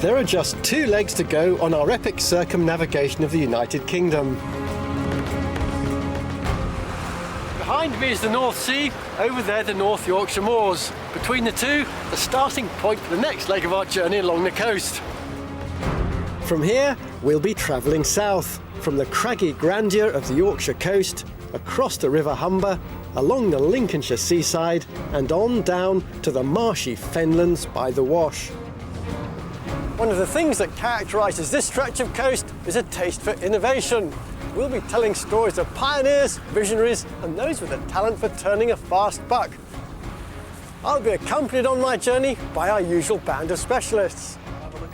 There are just 2 legs to go on our epic circumnavigation of the United Kingdom. Behind me is the North Sea, over there the North Yorkshire Moors. Between the two, the starting point for the next leg of our journey along the coast. From here, we'll be travelling south, from the craggy grandeur of the Yorkshire coast, across the River Humber, along the Lincolnshire seaside, and on down to the marshy fenlands by the Wash. One of the things that characterises this stretch of coast is a taste for innovation. We'll be telling stories of pioneers, visionaries, and those with a talent for turning a fast buck. I'll be accompanied on my journey by our usual band of specialists.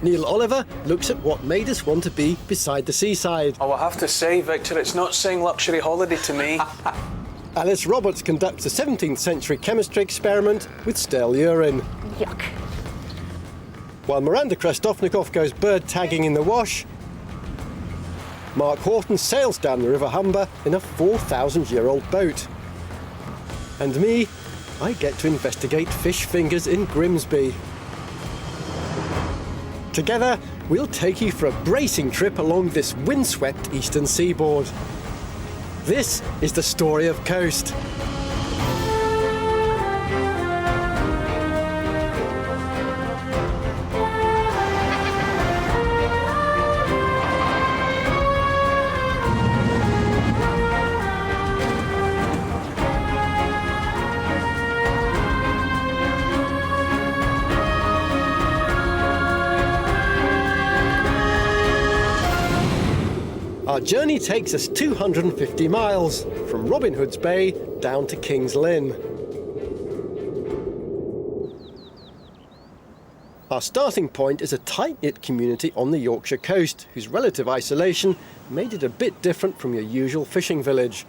Neil Oliver looks at what made us want to be beside the seaside. Oh, I have to say, Victor, it's not saying luxury holiday to me. Alice Roberts conducts a 17th century chemistry experiment with stale urine. Yuck. While Miranda Krestofnikov goes bird tagging in the Wash, Mark Horton sails down the River Humber in a 4,000-year-old boat. And me, I get to investigate fish fingers in Grimsby. Together, we'll take you for a bracing trip along this windswept eastern seaboard. This is the story of coast. Our journey takes us 250 miles, from Robin Hood's Bay down to King's Lynn. Our starting point is a tight-knit community on the Yorkshire coast, whose relative isolation made it a bit different from your usual fishing village.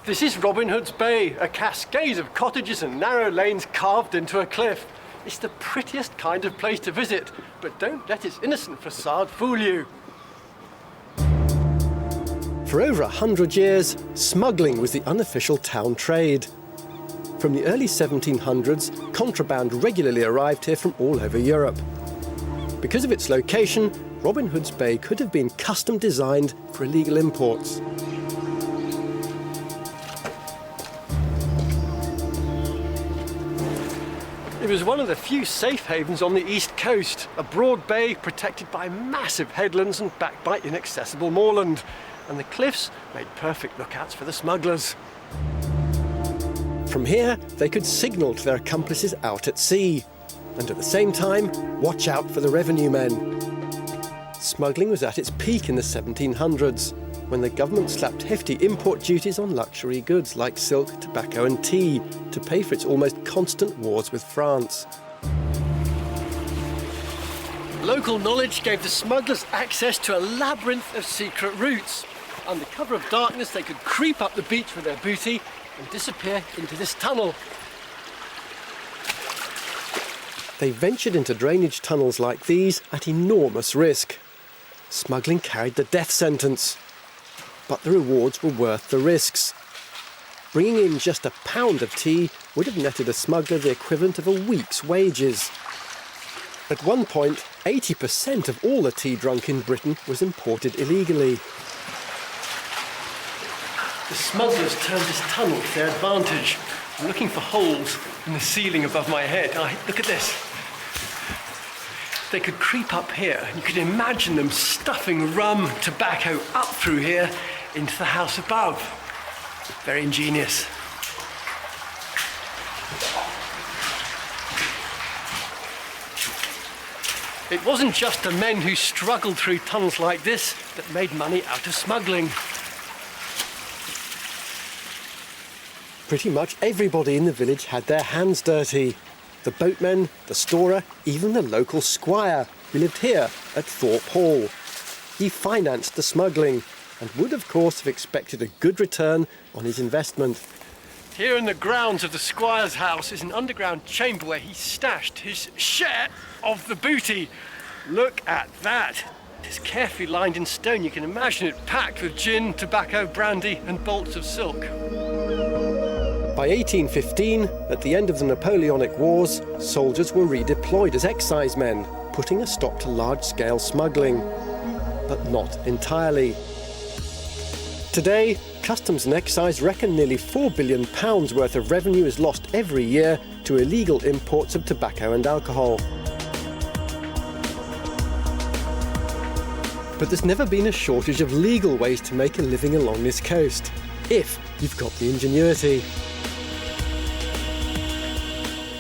This is Robin Hood's Bay, a cascade of cottages and narrow lanes carved into a cliff. It's the prettiest kind of place to visit, but don't let its innocent facade fool you. For over 100 years, smuggling was the unofficial town trade. From the early 1700s, contraband regularly arrived here from all over Europe. Because of its location, Robin Hood's Bay could have been custom designed for illegal imports. It was one of the few safe havens on the east coast, a broad bay protected by massive headlands and backed by inaccessible moorland. And the cliffs made perfect lookouts for the smugglers. From here, they could signal to their accomplices out at sea, and at the same time, watch out for the revenue men. Smuggling was at its peak in the 1700s, when the government slapped hefty import duties on luxury goods like silk, tobacco and tea to pay for its almost constant wars with France. Local knowledge gave the smugglers access to a labyrinth of secret routes. Under cover of darkness, they could creep up the beach with their booty and disappear into this tunnel. They ventured into drainage tunnels like these at enormous risk. Smuggling carried the death sentence, but the rewards were worth the risks. Bringing in just a pound of tea would have netted a smuggler the equivalent of a week's wages. At one point, 80% of all the tea drunk in Britain was imported illegally. The smugglers turned this tunnel to their advantage. I'm looking for holes in the ceiling above my head. Look at this. They could creep up here. You could imagine them stuffing rum, tobacco up through here into the house above. Very ingenious. It wasn't just the men who struggled through tunnels like this that made money out of smuggling. Pretty much everybody in the village had their hands dirty. The boatmen, the storer, even the local squire, who lived here at Thorpe Hall. He financed the smuggling and would, of course, have expected a good return on his investment. Here in the grounds of the squire's house is an underground chamber where he stashed his share of the booty. Look at that. It's carefully lined in stone. You can imagine it packed with gin, tobacco, brandy and bolts of silk. By 1815, at the end of the Napoleonic Wars, soldiers were redeployed as excisemen, putting a stop to large-scale smuggling. But not entirely. Today, Customs and Excise reckon nearly £4 billion worth of revenue is lost every year to illegal imports of tobacco and alcohol. But there's never been a shortage of legal ways to make a living along this coast, if you've got the ingenuity.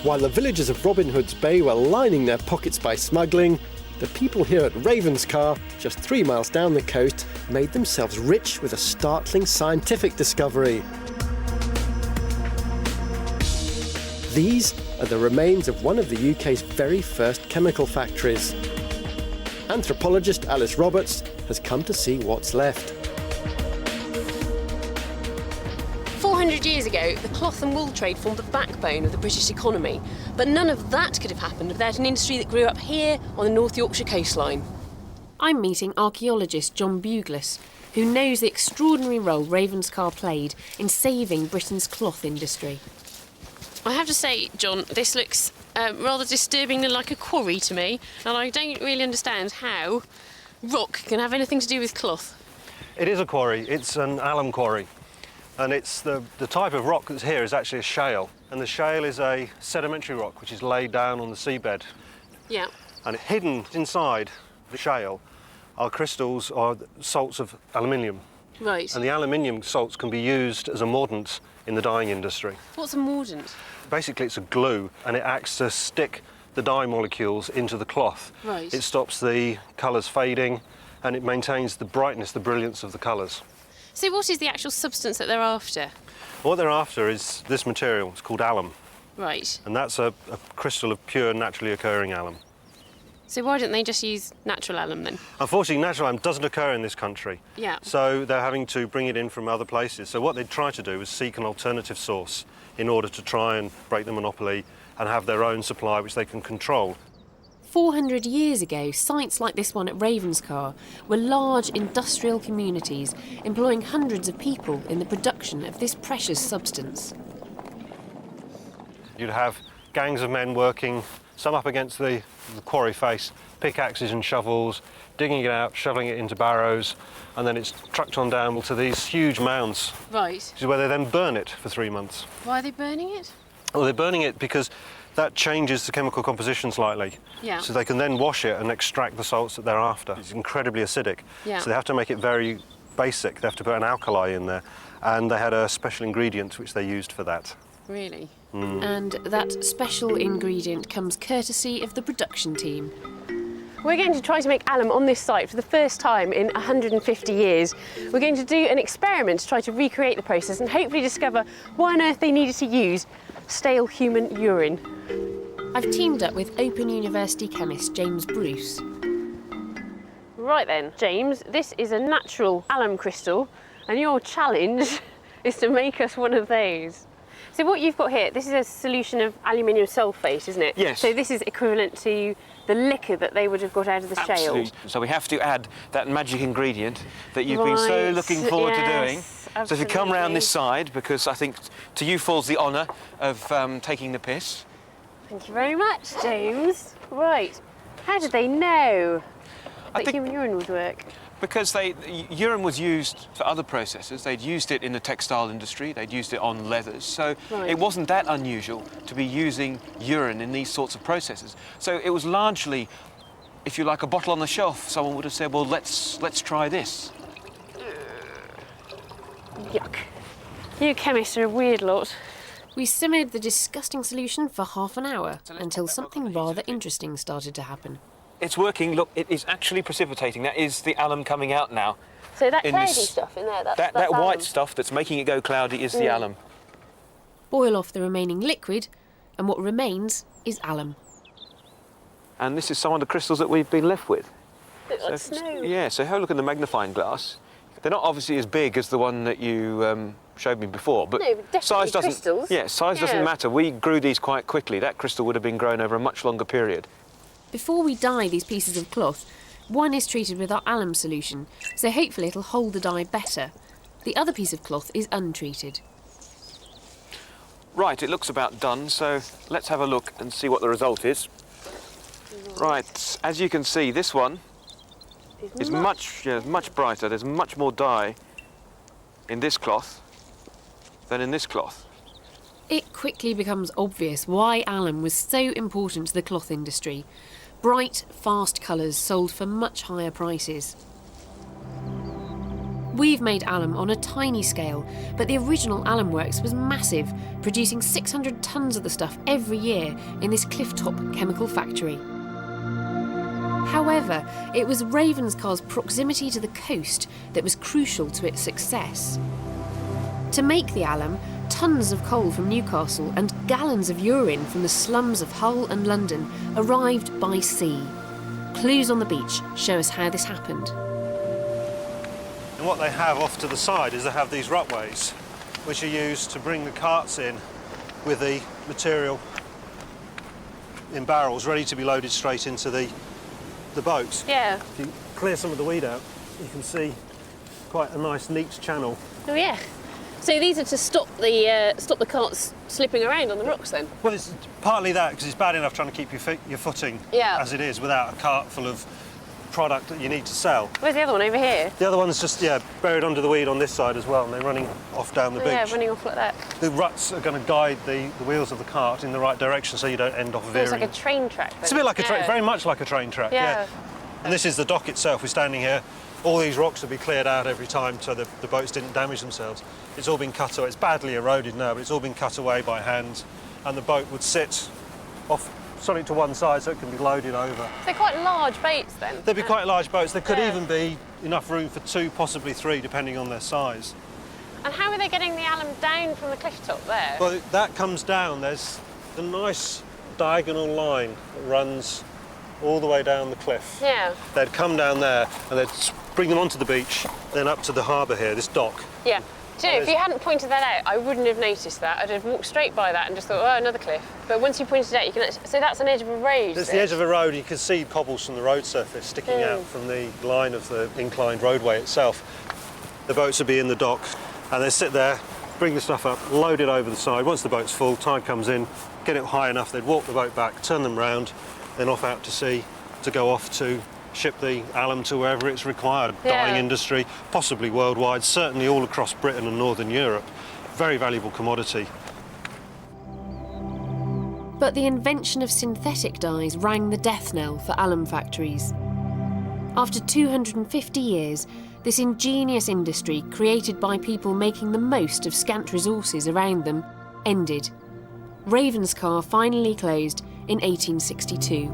While the villagers of Robin Hood's Bay were lining their pockets by smuggling, the people here at Ravenscar, just 3 miles down the coast, made themselves rich with a startling scientific discovery. These are the remains of one of the UK's very first chemical factories. Anthropologist Alice Roberts has come to see what's left. 400 years ago, the cloth and wool trade formed the backbone of the British economy, but none of that could have happened without an industry that grew up here on the North Yorkshire coastline. I'm meeting archaeologist John Buglas, who knows the extraordinary role Ravenscar played in saving Britain's cloth industry. I have to say, John, this looks rather disturbingly like a quarry to me, and I don't really understand how rock can have anything to do with cloth. It is a quarry. It's an alum quarry. And it's the type of rock that's here is actually a shale. And the shale is a sedimentary rock which is laid down on the seabed. Yeah. And hidden inside the shale are crystals or salts of aluminium. Right. And the aluminium salts can be used as a mordant in the dyeing industry. What's a mordant? Basically, it's a glue, and it acts to stick the dye molecules into the cloth. Right. It stops the colours fading, and it maintains the brightness, the brilliance of the colours. So what is the actual substance that they're after? What they're after is this material. It's called alum, Right. and that's a crystal of pure, naturally occurring alum. So why don't they just use natural alum then? Unfortunately, natural alum doesn't occur in this country. Yeah. So they're having to bring it in from other places. So what they try to do is seek an alternative source in order to try and break the monopoly and have their own supply which they can control. 400 years ago, sites like this one at Ravenscar were large industrial communities employing hundreds of people in the production of this precious substance. You'd have gangs of men working, some up against the quarry face, pickaxes and shovels, digging it out, shoveling it into barrows, and then it's trucked on down to these huge mounds. Right. Which is where they then burn it for 3 months. Why are they burning it? Well, they're burning it because that changes the chemical composition slightly. Yeah. So they can then wash it and extract the salts that they're after. It's incredibly acidic. Yeah. So they have to make it very basic. They have to put an alkali in there. And they had a special ingredient which they used for that. Really? And that special ingredient comes courtesy of the production team. We're going to try to make alum on this site for the first time in 150 years. We're going to do an experiment to try to recreate the process and hopefully discover why on earth they needed to use stale human urine. I've teamed up with Open University chemist James Bruce. Right then, James, this is a natural alum crystal, and your challenge is to make us one of those. So what you've got here, this is a solution of aluminium sulfate, isn't it? Yes. So this is equivalent to the liquor that they would have got out of the shale. Absolutely. So we have to add that magic ingredient that you've been so Right, looking forward to doing. yes, So if you come round absolutely. this side, because I think to you falls the honour of taking the piss. Thank you very much, James. Right. How did they know that think- human urine would work? Because urine was used for other processes. They'd used it in the textile industry, they'd used it on leathers. So Right. it wasn't that unusual to be using urine in these sorts of processes. So it was largely, if you like, a bottle on the shelf. Someone would have said, well, let's try this. Yuck. You chemists are a weird lot. We simmered the disgusting solution for half an hour until something rather interesting started to happen. It's working. Look, it is actually precipitating. That is the alum coming out now. So that In cloudy this- stuff in there, that's That alum. white stuff that's making it go cloudy is the alum. Boil off the remaining liquid, and what remains is alum. And this is some of the crystals that we've been left with. Looks like snow. Yeah, so have a look at the magnifying glass. They're not obviously as big as the one that you showed me before, but No, but definitely size doesn't. crystals. Yeah, size Yeah. doesn't matter. We grew these quite quickly. That crystal would have been grown over a much longer period. Before we dye these pieces of cloth, one is treated with our alum solution, so hopefully it'll hold the dye better. The other piece of cloth is untreated. Right, it looks about done, so let's have a look and see what the result is. Right, as you can see, this one is much brighter. There's much more dye in this cloth than in this cloth. It quickly becomes obvious why alum was so important to the cloth industry. Bright, fast colours sold for much higher prices. We've made alum on a tiny scale, but the original alum works was massive, producing 600 tonnes of the stuff every year in this clifftop chemical factory. However, it was Ravenscar's proximity to the coast that was crucial to its success. To make the alum, tonnes of coal from Newcastle and gallons of urine from the slums of Hull and London arrived by sea. Clues on the beach show us how this happened. And what they have off to the side is they have these rutways, which are used to bring the carts in with the material in barrels ready to be loaded straight into the boats. Yeah. If you clear some of the weed out, you can see quite a nice neat channel. Oh yeah. So these are to stop the carts slipping around on the rocks then? Well, it's partly that, because it's bad enough trying to keep your footing as it is without a cart full of product that you need to sell. Where's the other one, over here? The other one's just, buried under the weed on this side as well, and they're running off down the beach. Yeah, running off like that. The ruts are going to guide the wheels of the cart in the right direction so you don't end off veering. It's like a train track then. It's a bit like a train, very much like a train track, yeah. And this is the dock itself. We're standing here. All these rocks will be cleared out every time so the boats didn't damage themselves. It's all been cut away. It's badly eroded now, but it's all been cut away by hand, and the boat would sit off something to one side so it can be loaded over. So they're quite large boats then? They'd be quite large boats. There could even be enough room for 2, possibly 3, depending on their size. And how are they getting the alum down from the cliff top there? Well, that comes down. There's a nice diagonal line that runs all the way down the cliff. Yeah. They'd come down there and they'd bring them onto the beach, then up to the harbour here, this dock. Yeah. Do you know, if you hadn't pointed that out, I wouldn't have noticed that. I'd have walked straight by that and just thought, oh, another cliff. But once you pointed it out, you can actually... So that's an edge of a road, It's the edge of a road. You can see cobbles from the road surface sticking out from the line of the inclined roadway itself. The boats would be in the dock, and they sit there, bring the stuff up, load it over the side. Once the boat's full, tide comes in, get it high enough, they'd walk the boat back, turn them round, then off out to sea to go off to ship the alum to wherever it's required. Dyeing industry, possibly worldwide, certainly all across Britain and Northern Europe. Very valuable commodity. But the invention of synthetic dyes rang the death knell for alum factories. After 250 years, this ingenious industry, created by people making the most of scant resources around them, ended. Ravenscar finally closed in 1862.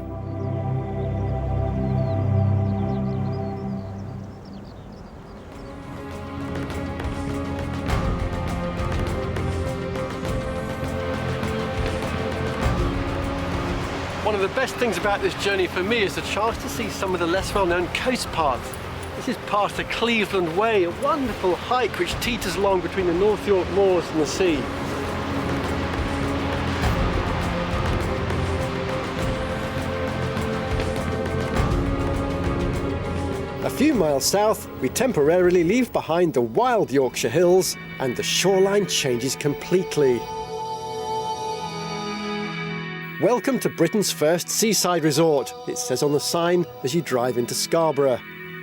One of the best things about this journey for me is the chance to see some of the less well-known coast paths. This is past the Cleveland Way, a wonderful hike which teeters along between the North York moors and the sea. A few miles south, we temporarily leave behind the wild Yorkshire hills, and the shoreline changes completely. Welcome to Britain's first seaside resort, it says on the sign as you drive into Scarborough.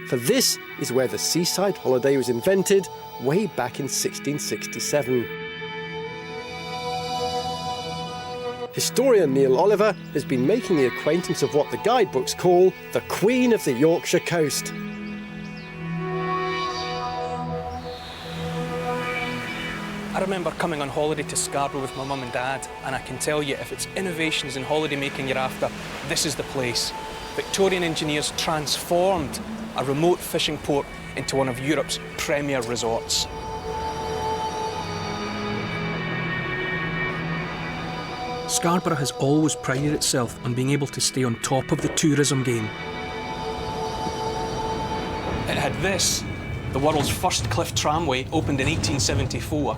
For this is where the seaside holiday was invented way back in 1667. Historian Neil Oliver has been making the acquaintance of what the guidebooks call the Queen of the Yorkshire Coast. I remember coming on holiday to Scarborough with my mum and dad, and I can tell you, if it's innovations in holiday making you're after, this is the place. Victorian engineers transformed a remote fishing port into one of Europe's premier resorts. Scarborough has always prided itself on being able to stay on top of the tourism game. It had this, the world's first cliff tramway, opened in 1874,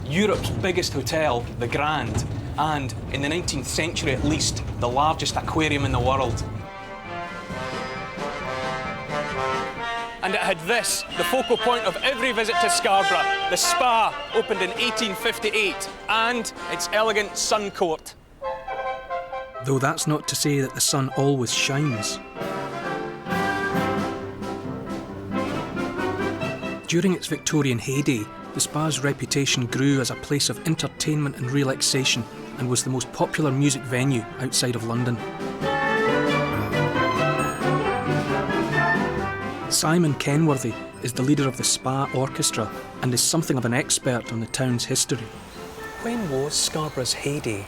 Europe's biggest hotel, the Grand, and, in the 19th century at least, the largest aquarium in the world. And it had this, the focal point of every visit to Scarborough. The spa opened in 1858 and its elegant sun court. Though that's not to say that the sun always shines. During its Victorian heyday, the spa's reputation grew as a place of entertainment and relaxation and was the most popular music venue outside of London. Simon Kenworthy is the leader of the Spa Orchestra and is something of an expert on the town's history. When was Scarborough's heyday?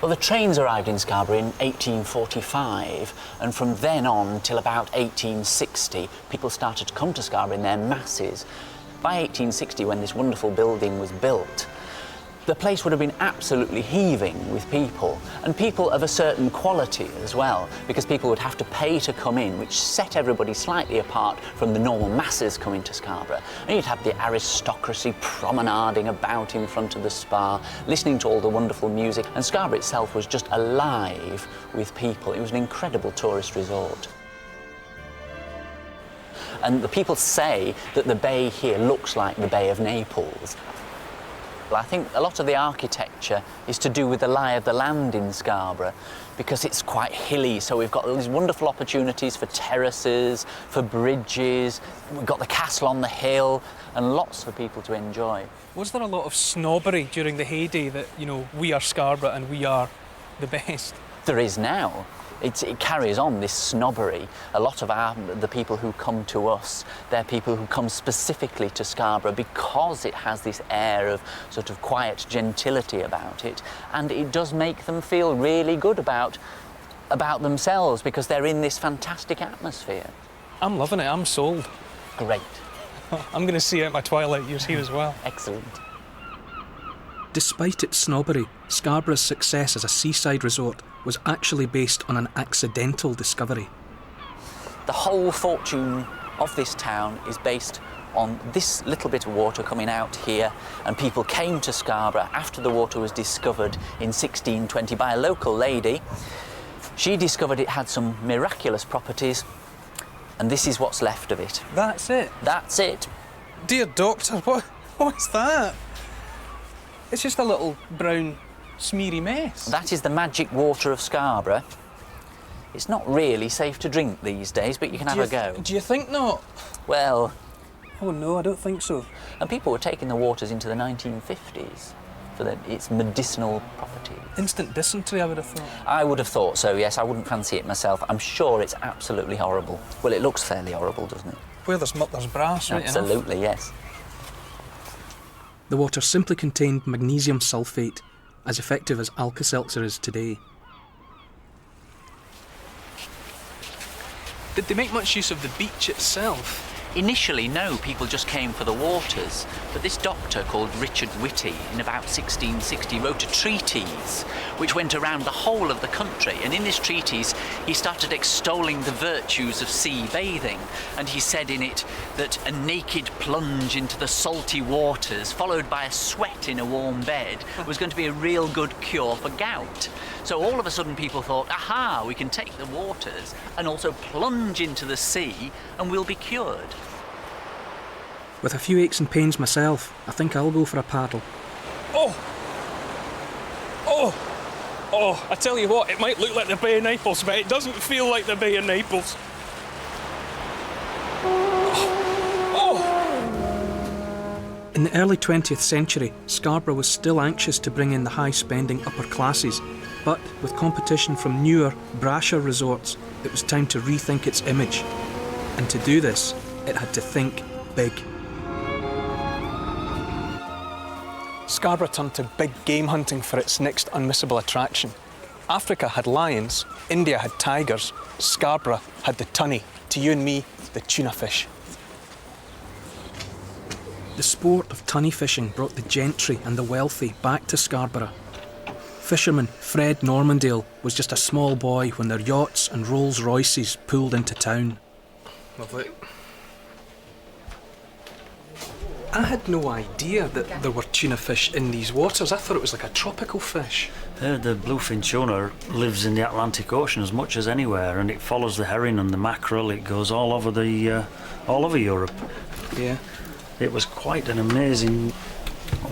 Well, the trains arrived in Scarborough in 1845, and from then on till about 1860, people started to come to Scarborough in their masses. By 1860, when this wonderful building was built, the place would have been absolutely heaving with people, and people of a certain quality as well, because people would have to pay to come in, which set everybody slightly apart from the normal masses coming to Scarborough. And you'd have the aristocracy promenading about in front of the spa, listening to all the wonderful music, and Scarborough itself was just alive with people. It was an incredible tourist resort. And the people say that the bay here looks like the Bay of Naples. I think a lot of the architecture is to do with the lie of the land in Scarborough, because it's quite hilly, so we've got all these wonderful opportunities for terraces, for bridges, we've got the castle on the hill, and lots for people to enjoy. Was there a lot of snobbery during the heyday that, you know, we are Scarborough and we are the best? There is now. It carries on, this snobbery. A lot of the people who come to us, they're people who come specifically to Scarborough because it has this air of sort of quiet gentility about it, and it does make them feel really good about themselves because they're in this fantastic atmosphere. I'm loving it, I'm sold. Great. I'm going to see out my twilight years here as well. Excellent. Despite its snobbery, Scarborough's success as a seaside resort was actually based on an accidental discovery. The whole fortune of this town is based on this little bit of water coming out here, and people came to Scarborough after the water was discovered in 1620 by a local lady. She discovered it had some miraculous properties, and this is what's left of it. That's it? That's it. Dear doctor, what's that? It's just a little brown, smeary mess. That is the magic water of Scarborough. It's not really safe to drink these days, but you can have a go. Do you think not? Well... Oh no, I don't think so. And people were taking the waters into the 1950s for its medicinal properties. Instant dysentery, I would have thought. I would have thought so, yes. I wouldn't fancy it myself. I'm sure it's absolutely horrible. Well, it looks fairly horrible, doesn't it? Where there's muck, there's brass, right? Absolutely, yes. The water simply contained magnesium sulfate, as effective as Alka-Seltzer is today. Did they make much use of the beach itself? Initially, no, people just came for the waters, but this doctor called Richard Whitty in about 1660 wrote a treatise which went around the whole of the country, and in this treatise he started extolling the virtues of sea bathing, and he said in it that a naked plunge into the salty waters followed by a sweat in a warm bed was going to be a real good cure for gout. So all of a sudden people thought, aha, we can take the waters and also plunge into the sea and we'll be cured. With a few aches and pains myself, I think I'll go for a paddle. Oh! I tell you what, it might look like the Bay of Naples, but it doesn't feel like the Bay of Naples. In the early 20th century, Scarborough was still anxious to bring in the high-spending upper classes, but with competition from newer, brasher resorts, it was time to rethink its image. And to do this, it had to think big. Scarborough turned to big game hunting for its next unmissable attraction. Africa had lions, India had tigers, Scarborough had the tunny, to you and me, the tuna fish. The sport of tunny fishing brought the gentry and the wealthy back to Scarborough. Fisherman Fred Normandale was just a small boy when their yachts and Rolls Royces pulled into town. Lovely. I had no idea that there were tuna fish in these waters. I thought it was like a tropical fish. The bluefin tuna lives in the Atlantic Ocean as much as anywhere, and it follows the herring and the mackerel. It goes all over Europe. Yeah. It was quite an amazing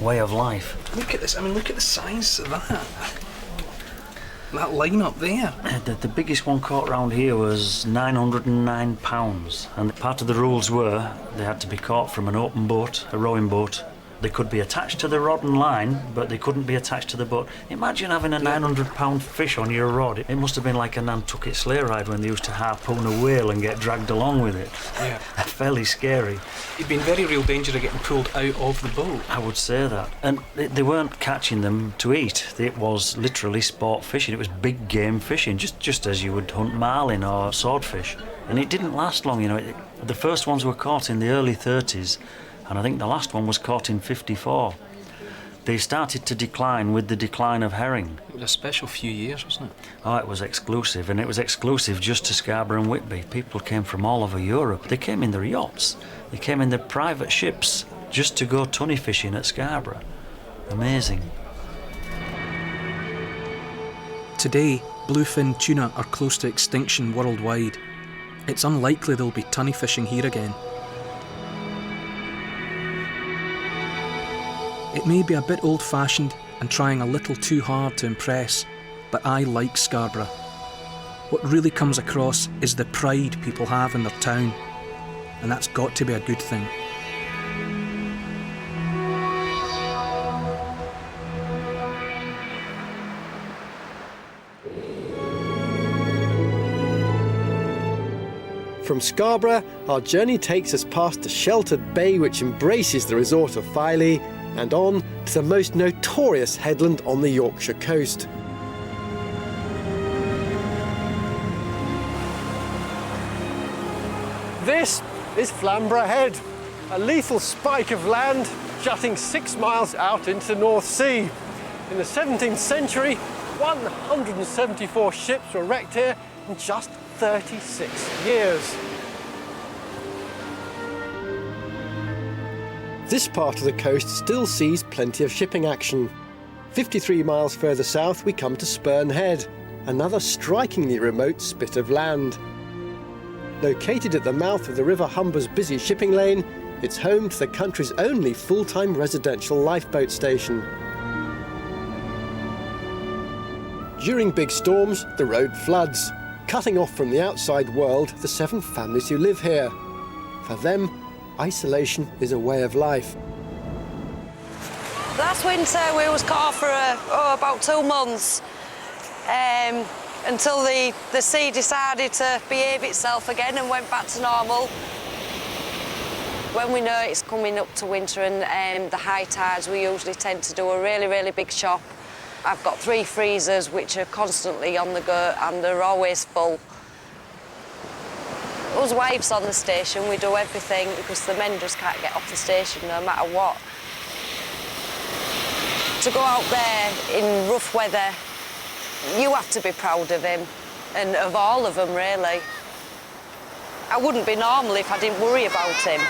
way of life. Look at this. I mean, look at the size of that. That line up there. The biggest one caught round here was 909 pounds, and part of the rules were they had to be caught from an open boat, a rowing boat. They could be attached to the rod and line, but they couldn't be attached to the boat. Imagine having a 900-pound fish on your rod. It must have been like a Nantucket sleigh ride when they used to harpoon a whale and get dragged along with it. Yeah. Fairly scary. You'd be in very real danger of getting pulled out of the boat. I would say that. And they weren't catching them to eat. It was literally sport fishing. It was big game fishing, just as you would hunt marlin or swordfish. And it didn't last long, you know. The first ones were caught in the early 30s, and I think the last one was caught in 54. They started to decline with the decline of herring. It was a special few years, wasn't it? Oh, it was exclusive, and it was exclusive just to Scarborough and Whitby. People came from all over Europe. They came in their yachts. They came in their private ships just to go tunny fishing at Scarborough. Amazing. Today, bluefin tuna are close to extinction worldwide. It's unlikely they'll be tunny fishing here again. It may be a bit old-fashioned and trying a little too hard to impress, but I like Scarborough. What really comes across is the pride people have in their town, and that's got to be a good thing. From Scarborough, our journey takes us past the sheltered bay which embraces the resort of Filey, and on to the most notorious headland on the Yorkshire coast. This is Flamborough Head, a lethal spike of land jutting 6 miles out into the North Sea. In the 17th century, 174 ships were wrecked here in just 36 years. This part of the coast still sees plenty of shipping action. 53 miles further south we come to Spurn Head, another strikingly remote spit of land. Located at the mouth of the River Humber's busy shipping lane, it's home to the country's only full-time residential lifeboat station. During big storms, the road floods, cutting off from the outside world the 7 families who live here. For them, isolation is a way of life. Last winter we was cut off for about 2 months until the sea decided to behave itself again and went back to normal. When we know it's coming up to winter and the high tides, we usually tend to do a really big shop. I've got 3 freezers which are constantly on the go and they're always full. Us wives on the station, we do everything because the men just can't get off the station no matter what. To go out there in rough weather, you have to be proud of him, and of all of them, really. I wouldn't be normal if I didn't worry about him.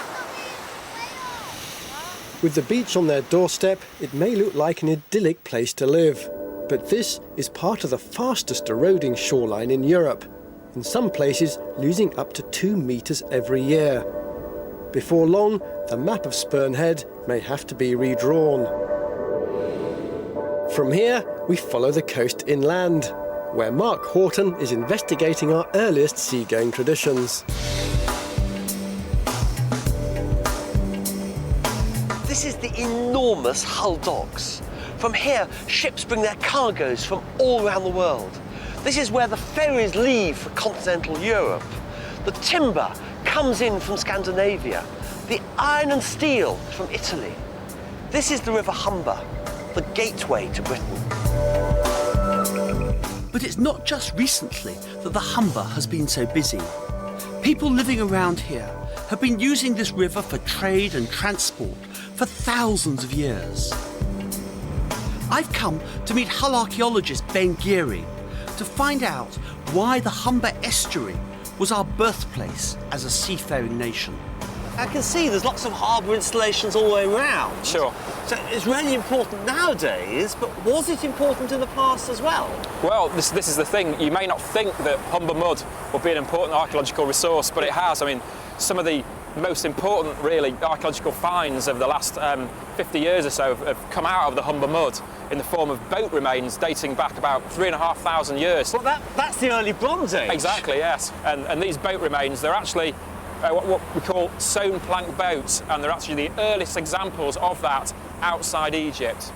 With the beach on their doorstep, it may look like an idyllic place to live. But this is part of the fastest eroding shoreline in Europe, in some places losing up to 2 metres every year. Before long, the map of Spurn Head may have to be redrawn. From here, we follow the coast inland, where Mark Horton is investigating our earliest seagoing traditions. This is the enormous Hull docks. From here, ships bring their cargoes from all around the world. This is where the ferries leave for continental Europe. The timber comes in from Scandinavia, the iron and steel from Italy. This is the River Humber, the gateway to Britain. But it's not just recently that the Humber has been so busy. People living around here have been using this river for trade and transport for thousands of years. I've come to meet Hull archaeologist Ben Geary to find out why the Humber estuary was our birthplace as a seafaring nation. I can see there's lots of harbour installations all the way around. Sure. So it's really important nowadays, but was it important in the past as well? Well, this is the thing. You may not think that Humber Mud will be an important archaeological resource, but it has. I mean, some of the most important, really, archaeological finds of the last 50 years or so have come out of the Humber Mud in the form of boat remains dating back about 3,500 years. Well, that's the early Bronze Age. Exactly, yes. And these boat remains, they're actually what we call sewn plank boats, and they're actually the earliest examples of that outside Egypt.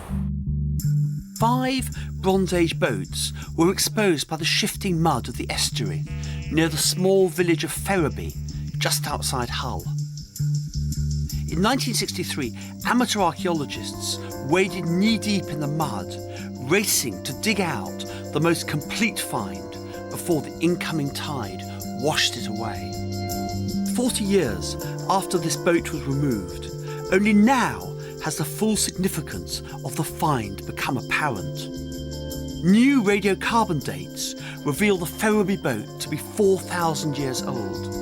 5 Bronze Age boats were exposed by the shifting mud of the estuary near the small village of Ferriby, just outside Hull. In 1963, amateur archaeologists waded knee-deep in the mud, racing to dig out the most complete find before the incoming tide washed it away. 40 years after this boat was removed, only now has the full significance of the find become apparent. New radiocarbon dates reveal the Ferriby boat to be 4,000 years old,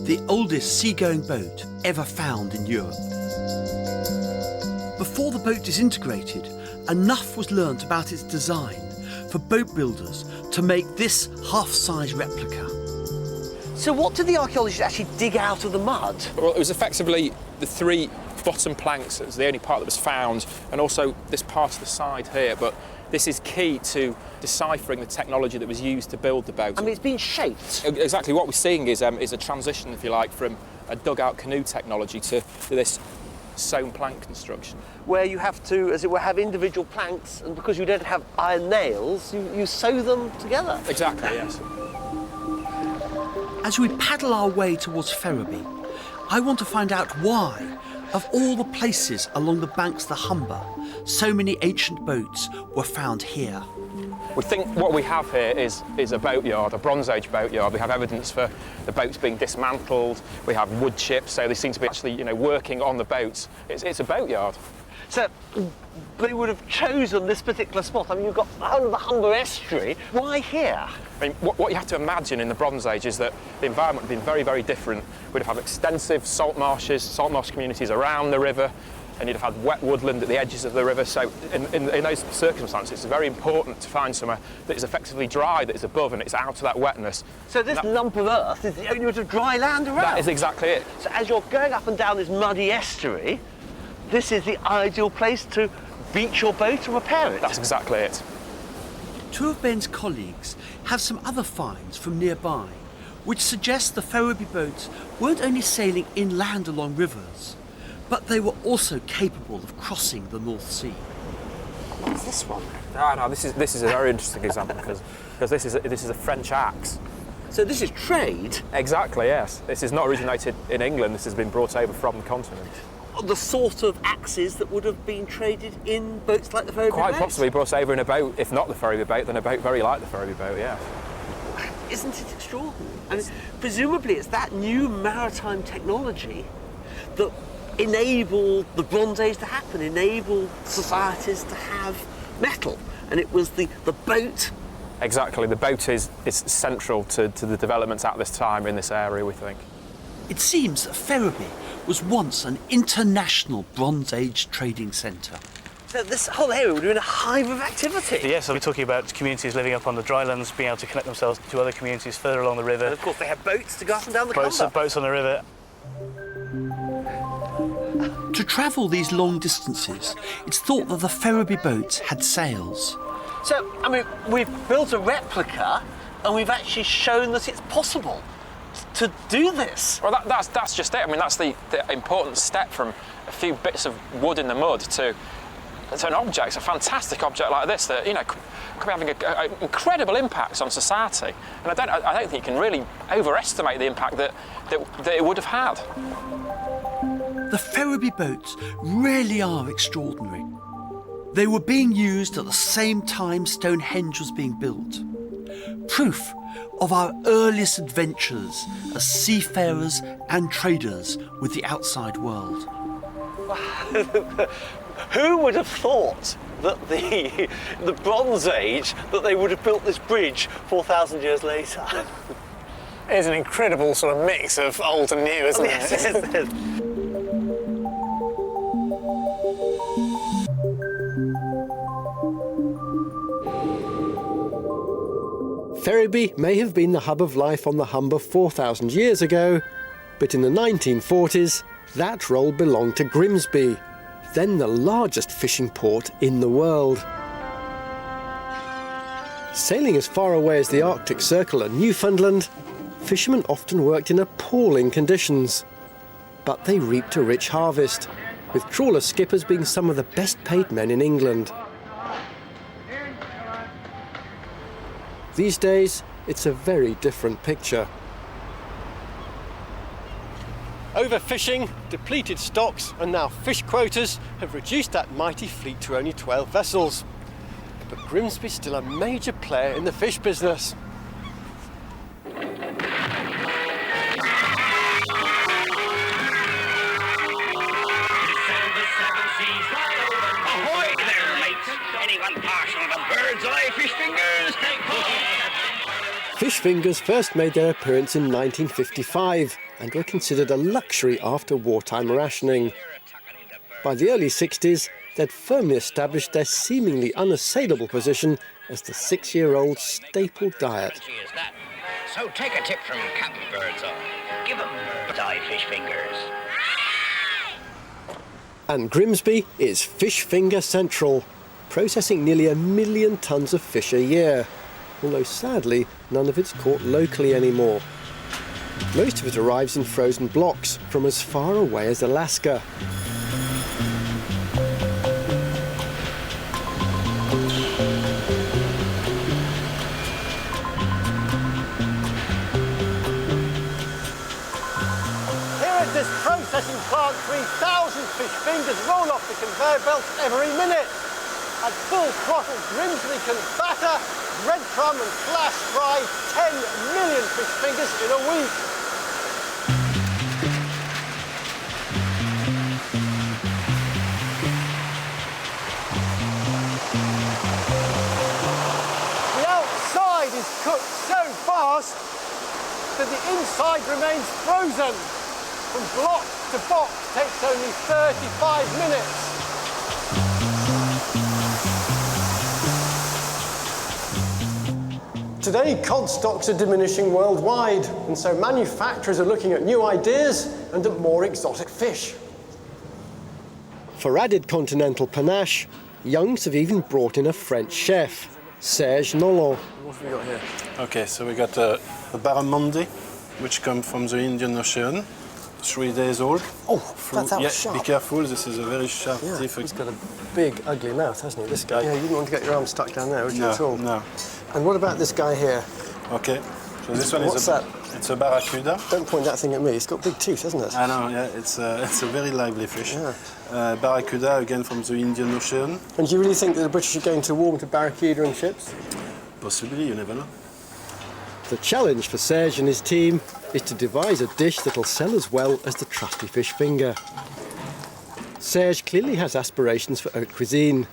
the oldest seagoing boat ever found in Europe. Before the boat disintegrated, enough was learnt about its design for boat builders to make this half-size replica. So what did the archaeologists actually dig out of the mud? Well, it was effectively the 3 bottom planks. It was the only part that was found, and also this part of the side here, but this is key to deciphering the technology that was used to build the boat. I mean, it's been shaped. Exactly. What we're seeing is a transition, if you like, from a dugout canoe technology to this sewn plank construction. Where you have to, as it were, have individual planks, and because you don't have iron nails, you sew them together. Exactly, yes. As we paddle our way towards Ferriby, I want to find out why, of all the places along the banks of the Humber, so many ancient boats were found here. We think what we have here is a boatyard, a Bronze Age boatyard. We have evidence for the boats being dismantled. We have wood chips, so they seem to be actually, working on the boats. It's a boatyard. So they would have chosen this particular spot. I mean, you've got the whole of the Humber estuary. Why here? I mean, what you have to imagine in the Bronze Age is that the environment would have been very, very different. We'd have had extensive salt marsh communities around the river, and you'd have had wet woodland at the edges of the river. So in those circumstances, it's very important to find somewhere that is effectively dry, that is above and it's out of that wetness. So this lump of earth is the only bit of dry land around? That is exactly it. So as you're going up and down this muddy estuary, this is the ideal place to beach your boat and repair it? That's exactly it. 2 of Ben's colleagues have some other finds from nearby, which suggest the Ferriby boats weren't only sailing inland along rivers, but they were also capable of crossing the North Sea. What's this one? No, this is a very interesting example because this is a French axe. So this is trade? Exactly, yes. This is not originated in England. This has been brought over from the continent. The sort of axes that would have been traded in boats like the Ferriby boat? Quite possibly brought over in a boat, if not the Ferriby boat, then a boat very like the Ferriby boat, yeah. Isn't it extraordinary? I mean, presumably it's that new maritime technology that enabled the Bronze Age to happen, enabled societies to have metal. And it was the boat. Exactly, the boat is central to the developments at this time in this area, we think. It seems that Ferriby was once an international Bronze Age trading centre. So this whole area would have been a hive of activity. Yes, so we're talking about communities living up on the drylands, being able to connect themselves to other communities further along the river. And of course they had boats to go up and down the Humber. Boats on the river. To travel these long distances, it's thought that the Ferriby boats had sails. So, I mean, we've built a replica and we've actually shown that it's possible to do this. Well, that's just it. I mean, that's the important step from a few bits of wood in the mud to an object, a fantastic object like this that, could be having incredible impacts on society. And I don't think you can really overestimate the impact that it would have had. The Ferriby boats really are extraordinary. They were being used at the same time Stonehenge was being built. Proof of our earliest adventures as seafarers and traders with the outside world. Who would have thought that the Bronze Age, that they would have built this bridge 4,000 years later? It's an incredible sort of mix of old and new, isn't Yes, it? it is. Ferriby may have been the hub of life on the Humber 4,000 years ago, but in the 1940s, that role belonged to Grimsby, then the largest fishing port in the world. Sailing as far away as the Arctic Circle and Newfoundland, fishermen often worked in appalling conditions. But they reaped a rich harvest, with trawler skippers being some of the best paid men in England. These days, it's a very different picture. Overfishing, depleted stocks and now fish quotas have reduced that mighty fleet to only 12 vessels. But Grimsby's still a major player in the fish business. Ahoy there, mates! Anyone partial to bird's eye fish fingers? Fish fingers first made their appearance in 1955 and were considered a luxury after wartime rationing. By the early 60s, they'd firmly established their seemingly unassailable position as the 6-year-old staple diet. So take a tip from Captain Birdseye. Give 'em bird's eye fish fingers. And Grimsby is Fish Finger Central, processing nearly 1 million tonnes of fish a year, although sadly none of it's caught locally anymore. Most of it arrives in frozen blocks from as far away as Alaska. This processing plant, 3,000 fish fingers roll off the conveyor belt every minute. At full throttle, Grimsby can batter, breadcrumb and flash fry 10 million fish fingers in a week. The outside is cooked so fast that the inside remains frozen. From block to box takes only 35 minutes. Today, cod stocks are diminishing worldwide, and so manufacturers are looking at new ideas and at more exotic fish. For added continental panache, Young's have even brought in a French chef, Serge Nolan. What have we got here? Okay, so we got the barramundi, which come from the Indian Ocean. 3 days old. Oh, that was sharp. Be careful, this is a very sharp teeth. He's got a big, ugly mouth, hasn't he, this guy? Yeah, you wouldn't want to get your arm stuck down there, would you, No, at all? no. And what about this guy here? Okay, so this one What's is that? It's a barracuda. Don't point that thing at me, it's got big teeth, hasn't it? I know, yeah, it's a very lively fish. Yeah. Barracuda, again from the Indian Ocean. And do you really think that the British are going to warm to barracuda and chips? Possibly, you never know. The challenge for Serge and his team is to devise a dish that'll sell as well as the trusty fish finger. Serge clearly has aspirations for haute cuisine,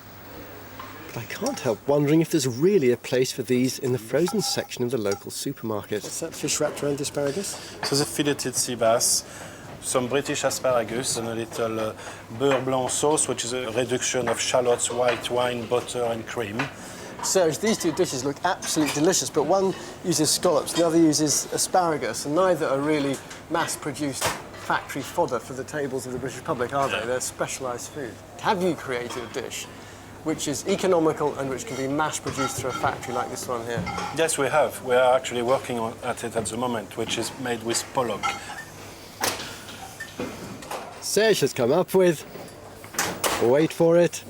but I can't help wondering if there's really a place for these in the frozen section of the local supermarket. What's that fish wrapped around asparagus? So the filleted sea bass, some British asparagus and a little beurre blanc sauce, which is a reduction of shallots, white wine, butter and cream. Serge, these two dishes look absolutely delicious, but one uses scallops, the other uses asparagus, and neither are really mass-produced factory fodder for the tables of the British public, are they? They're specialised food. Have you created a dish which is economical and which can be mass-produced through a factory like this one here? Yes, we have. We are actually working at it at the moment, which is made with pollock. Serge has come up with, wait for it,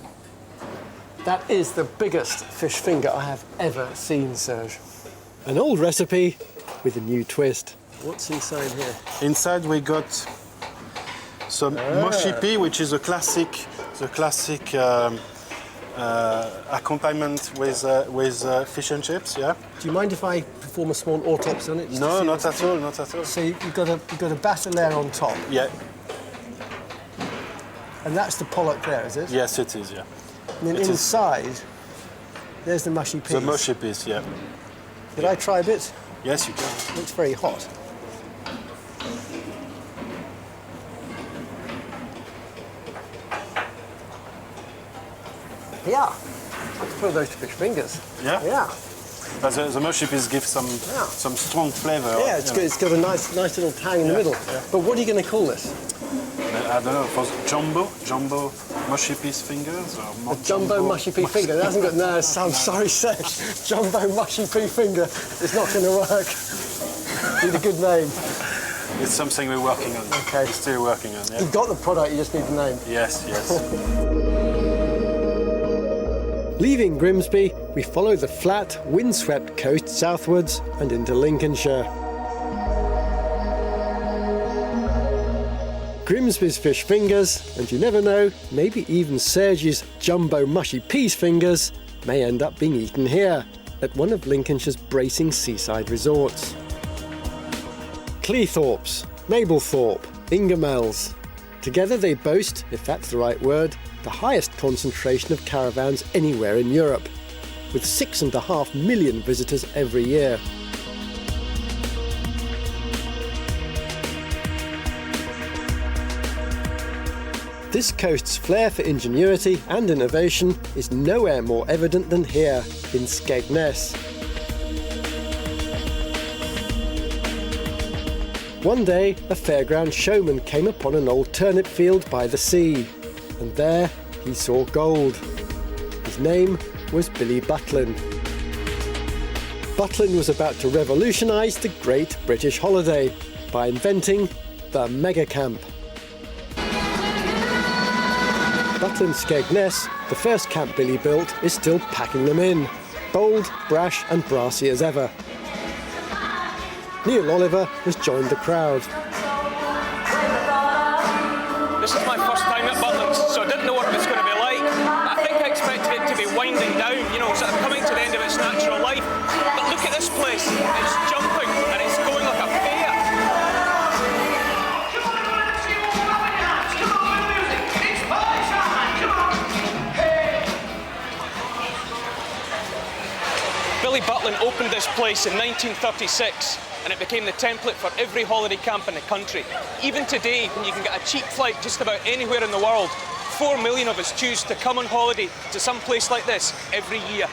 that is the biggest fish finger I have ever seen, Serge. An old recipe with a new twist. What's inside here? Inside we got some mochi pea, which is the classic accompaniment with fish and chips. Yeah. Do you mind if I perform a small autopsy on it? No, not at all, not at all. So you've got a batter layer on top. Yeah. And that's the pollock there, is it? Yes, it is. Yeah. And then inside, there's the mushy peas. The mushy peas, yeah. Could I try a bit? Yes, you can. It looks very hot. Yeah. Let's put those fish fingers. Yeah? Yeah. But the mushy peas give some strong flavour. Yeah, it's got a nice little tang in the middle. Yeah. But what are you going to call this? I don't know, for jumbo mushy peas fingers? Or A jumbo mushy pea finger. It hasn't got, no, I'm sorry, sir. Jumbo mushy pea finger. It's not going to work. Need a good name. It's something we're working on. Okay. We're still working on, yeah. You've got the product, you just need the name. Yes, yes. Leaving Grimsby, we follow the flat, windswept coast southwards and into Lincolnshire. Grimsby's fish fingers, and you never know, maybe even Serge's jumbo mushy peas fingers may end up being eaten here, at one of Lincolnshire's bracing seaside resorts. Cleethorpes, Mablethorpe, Ingermells. Together they boast, if that's the right word, the highest concentration of caravans anywhere in Europe, with 6.5 million visitors every year. This coast's flair for ingenuity and innovation is nowhere more evident than here, in Skegness. One day, a fairground showman came upon an old turnip field by the sea, and there he saw gold. His name was Billy Butlin. Butlin was about to revolutionise the great British holiday by inventing the mega camp. Butlin Skegness, the first camp Billy built, is still packing them in, bold, brash and brassy as ever. Neil Oliver has joined the crowd. This is my first time at Butlin's, so I didn't know what it was going to be like. I think I expected it to be winding down, you know, sort of coming to the end of its natural life. But look at this place, it's jumping and it's going like a fair. Billy Butlin opened this place in 1936. And it became the template for every holiday camp in the country. Even today, when you can get a cheap flight just about anywhere in the world, 4 million of us choose to come on holiday to some place like this every year.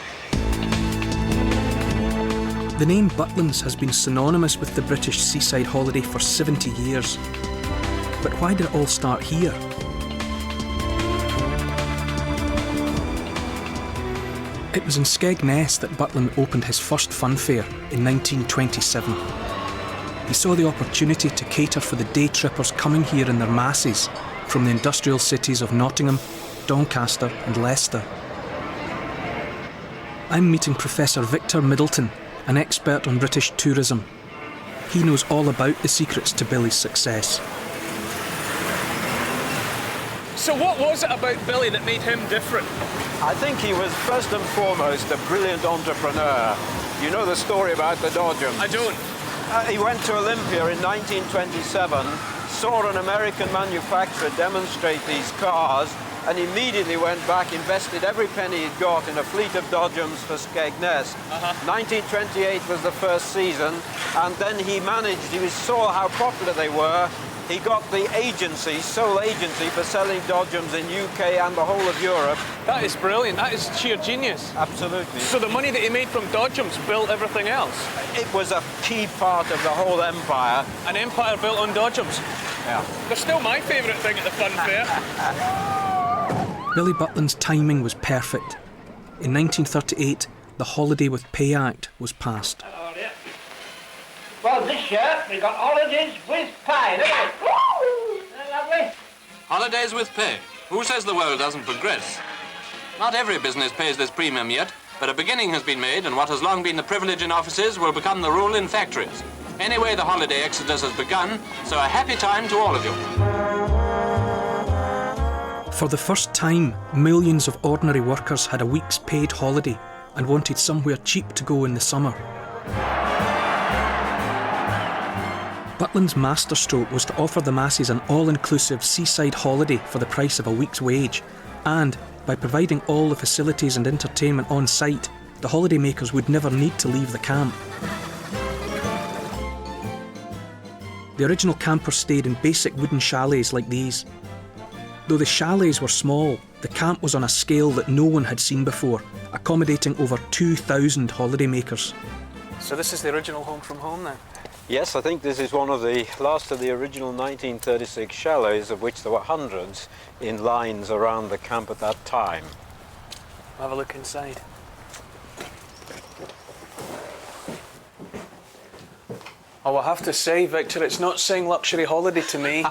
The name Butlins has been synonymous with the British seaside holiday for 70 years. But why did it all start here? It was in Skegness that Butlin opened his first fun fair in 1927. He saw the opportunity to cater for the day trippers coming here in their masses from the industrial cities of Nottingham, Doncaster and Leicester. I'm meeting Professor Victor Middleton, an expert on British tourism. He knows all about the secrets to Billy's success. So what was it about Billy that made him different? I think he was first and foremost a brilliant entrepreneur. You know the story about the Dodgems? I don't. He went to Olympia in 1927, saw an American manufacturer demonstrate these cars, and immediately went back, invested every penny he'd got in a fleet of Dodgems for Skegness. 1928 was the first season, and then he saw how popular they were. He got the agency, sole agency, for selling Dodgems in UK and the whole of Europe. That is brilliant. That is sheer genius. Absolutely. So the money that he made from Dodgems built everything else? It was a key part of the whole empire. An empire built on Dodgems? Yeah. They're still my favourite thing at the fun fair. Billy Butlin's timing was perfect. In 1938, the Holiday with Pay Act was passed. Well, this year we've got holidays with pay. Look at it. Woo! Isn't that lovely? Holidays with pay. Who says the world doesn't progress? Not every business pays this premium yet, but a beginning has been made, and what has long been the privilege in offices will become the rule in factories. Anyway, the holiday exodus has begun, so a happy time to all of you. For the first time, millions of ordinary workers had a week's paid holiday and wanted somewhere cheap to go in the summer. Butlin's masterstroke was to offer the masses an all-inclusive seaside holiday for the price of a week's wage, and by providing all the facilities and entertainment on site, the holidaymakers would never need to leave the camp. The original campers stayed in basic wooden chalets like these. Though the chalets were small, the camp was on a scale that no one had seen before, accommodating over 2,000 holidaymakers. So this is the original home from home now? Yes, I think this is one of the last of the original 1936 chalets, of which there were hundreds in lines around the camp at that time. We'll have a look inside. Oh, I have to say, Victor, it's not saying luxury holiday to me.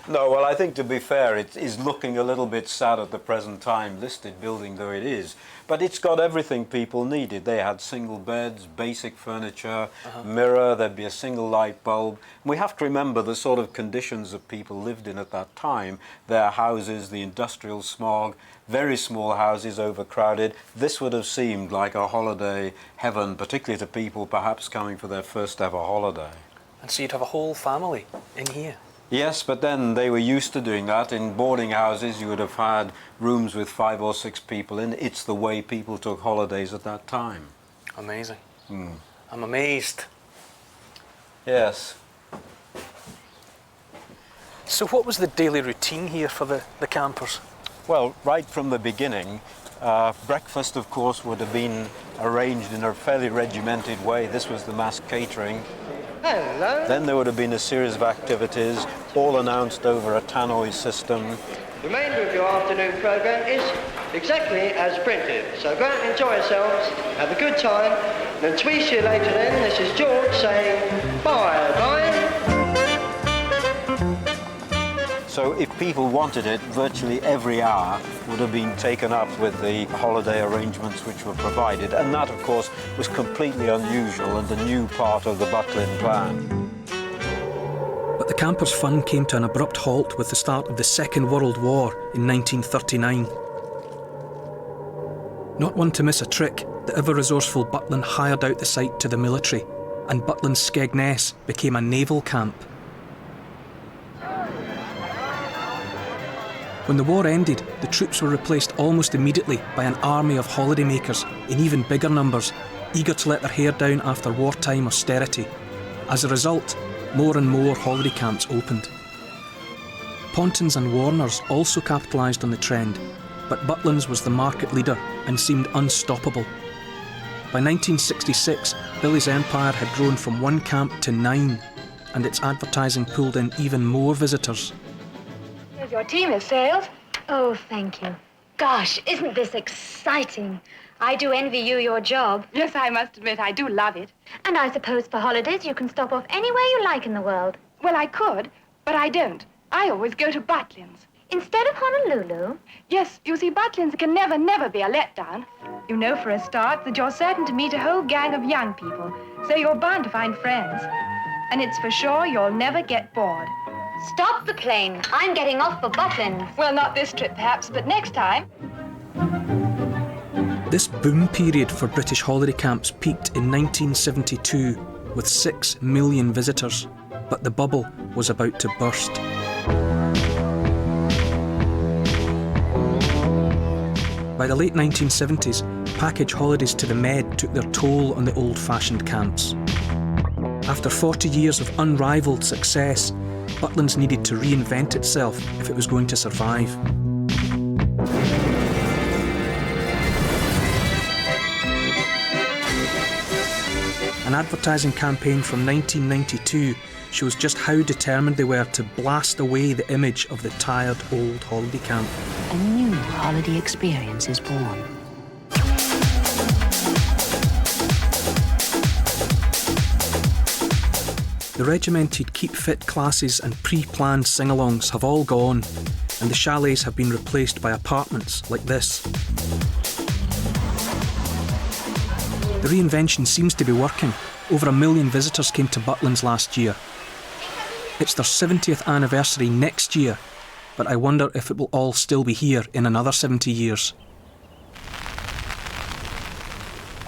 No, well, I think to be fair, it is looking a little bit sad at the present time, listed building though it is. But it's got everything people needed. They had single beds, basic furniture, mirror, there'd be a single light bulb. We have to remember the sort of conditions that people lived in at that time. Their houses, the industrial smog, very small houses, overcrowded. This would have seemed like a holiday heaven, particularly to people perhaps coming for their first ever holiday. And so you'd have a whole family in here? Yes, but then they were used to doing that. In boarding houses, you would have had rooms with 5 or 6 people in. It's the way people took holidays at that time. Amazing. I'm amazed. Yes. So what was the daily routine here for the campers? Well, right from the beginning, breakfast, of course, would have been arranged in a fairly regimented way. This was the mass catering. Hello. Then there would have been a series of activities, all announced over a tannoy system. The remainder of your afternoon programme is exactly as printed. So go out and enjoy yourselves, have a good time, and then we see you later then. This is George saying bye-bye. So if people wanted it, virtually every hour would have been taken up with the holiday arrangements which were provided. And that, of course, was completely unusual and a new part of the Butlin plan. But the campers' fun came to an abrupt halt with the start of the Second World War in 1939. Not one to miss a trick, the ever-resourceful Butlin hired out the site to the military, and Butlin's Skegness became a naval camp. When the war ended, the troops were replaced almost immediately by an army of holidaymakers in even bigger numbers, eager to let their hair down after wartime austerity. As a result, more and more holiday camps opened. Pontins and Warners also capitalised on the trend, but Butlin's was the market leader and seemed unstoppable. By 1966, Billy's empire had grown from 1 camp to 9, and its advertising pulled in even more visitors. Your team has sailed. Oh, thank you. Gosh, isn't this exciting? I do envy you your job. Yes, I must admit I do love it. And I suppose for holidays you can stop off anywhere you like in the world. Well, I could, but I don't. I always go to Butlin's. Instead of Honolulu? Yes, you see, Butlin's can never be a letdown. You know for a start that you're certain to meet a whole gang of young people, so you're bound to find friends. And it's for sure you'll never get bored. Stop the plane. I'm getting off for Butlin's. Well, not this trip, perhaps, but next time. This boom period for British holiday camps peaked in 1972 with 6 million visitors, but the bubble was about to burst. By the late 1970s, package holidays to the Med took their toll on the old-fashioned camps. After 40 years of unrivalled success, Butlin's needed to reinvent itself if it was going to survive. An advertising campaign from 1992 shows just how determined they were to blast away the image of the tired old holiday camp. A new holiday experience is born. The regimented keep fit classes and pre-planned sing-alongs have all gone, and the chalets have been replaced by apartments like this. The reinvention seems to be working. Over 1 million visitors came to Butlin's last year. It's their 70th anniversary next year, but I wonder if it will all still be here in another 70 years.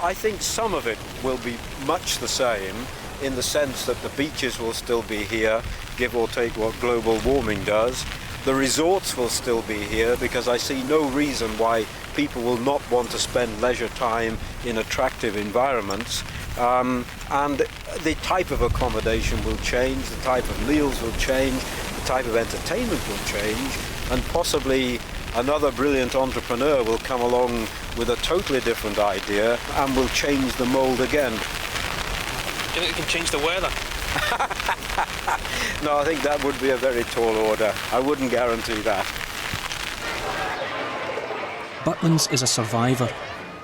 I think some of it will be much the same, in the sense that the beaches will still be here, give or take what global warming does. The resorts will still be here, because I see no reason why people will not want to spend leisure time in attractive environments. And the type of accommodation will change, the type of meals will change, the type of entertainment will change, and possibly another brilliant entrepreneur will come along with a totally different idea and will change the mould again. Do you think it can change the weather? No, I think that would be a very tall order. I wouldn't guarantee that. Butlins is a survivor.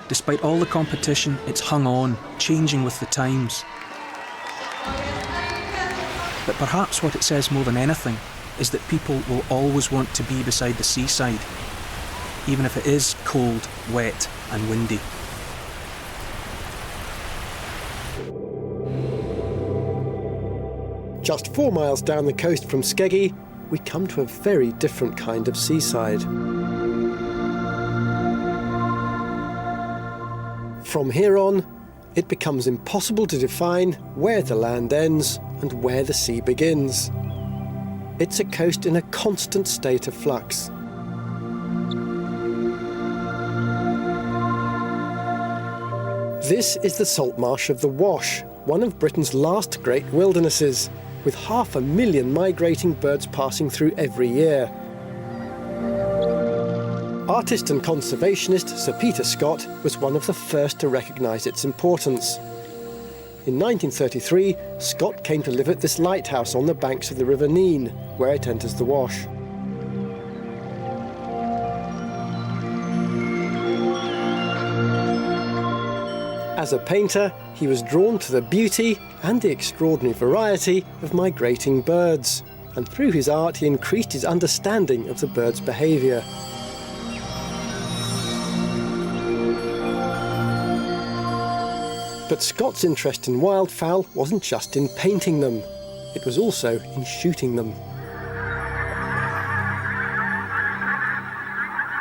Despite all the competition, it's hung on, changing with the times. But perhaps what it says more than anything is that people will always want to be beside the seaside, even if it is cold, wet and windy. Just 4 miles down the coast from Skeggy, we come to a very different kind of seaside. From here on, it becomes impossible to define where the land ends and where the sea begins. It's a coast in a constant state of flux. This is the salt marsh of the Wash, one of Britain's last great wildernesses, with 500,000 migrating birds passing through every year. Artist and conservationist Sir Peter Scott was one of the first to recognise its importance. In 1933, Scott came to live at this lighthouse on the banks of the River Nene, where it enters the Wash. As a painter, he was drawn to the beauty and the extraordinary variety of migrating birds, and through his art he increased his understanding of the birds' behaviour. But Scott's interest in wildfowl wasn't just in painting them, it was also in shooting them.